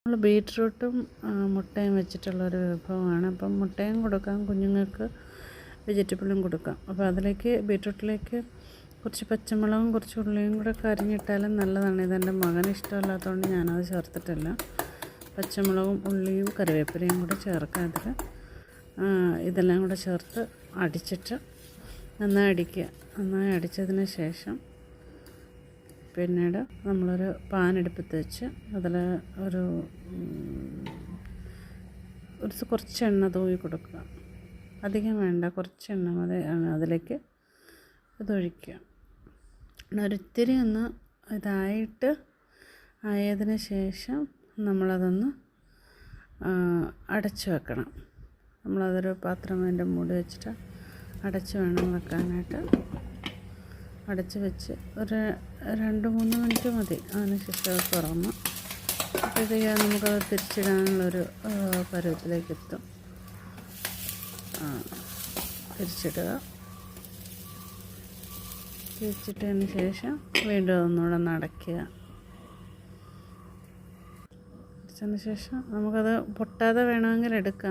നമ്മൾ ബീറ്റ്റൂട്ടും മുട്ടയും വെച്ചിട്ടുള്ളൊരു വിഭവമാണ്. അപ്പം മുട്ടയും കൊടുക്കാം, കുഞ്ഞുങ്ങൾക്ക് വെജിറ്റബിളും കൊടുക്കാം. അപ്പോൾ അതിലേക്ക് ബീറ്റ്റൂട്ടിലേക്ക് കുറച്ച് പച്ചമുളകും കുറച്ച് ഉള്ളിയും കൂടെ അരിഞ്ഞിട്ടാലും നല്ലതാണ്. ഇതെൻ്റെ മകന് ഇഷ്ടമല്ലാത്തതുകൊണ്ട് ഞാനത് ചേർത്തിട്ടില്ല. പച്ചമുളകും ഉള്ളിയും കറിവേപ്പിലയും കൂടെ ചേർക്കാം അതിൽ. ഇതെല്ലാം കൂടെ ചേർത്ത് അടിച്ചിട്ട് നന്നായി അടിക്കുക. നന്നായി അടിച്ചതിന് ശേഷം പിന്നീട് നമ്മളൊരു പാൻ അടുപ്പത്ത് വെച്ച് അതിൽ കുറച്ച് എണ്ണ തൂവി കൊടുക്കുക. അധികം വേണ്ട, കുറച്ച് എണ്ണ മതി. അതിലേക്ക് ഇതൊഴിക്കുക. ഒരിത്തിരി ഒന്ന് ആയതിന് ശേഷം നമ്മളതൊന്ന് അടച്ച് വെക്കണം. നമ്മളതൊരു പാത്രം അതിൻ്റെ മൂടി വെച്ചിട്ട് അടച്ച് വേണം വെക്കാനായിട്ട്. അടച്ച് വെച്ച് ഒരു 2-3 മിനിറ്റ് മതി. അതിനുശേഷം അത് തുറന്ന് അപ്പോഴത്തേക്ക് നമുക്കത് തിരിച്ചിടാനുള്ളൊരു പരുവത്തിലേക്ക് എത്തും. തിരിച്ചിട്ടതിന് ശേഷം വീണ്ടും അതൊന്നുകൂടെ അടയ്ക്കുക. അടച്ചതിന് ശേഷം നമുക്കത് പൊട്ടാതെ വേണമെങ്കിൽ എടുക്കാം.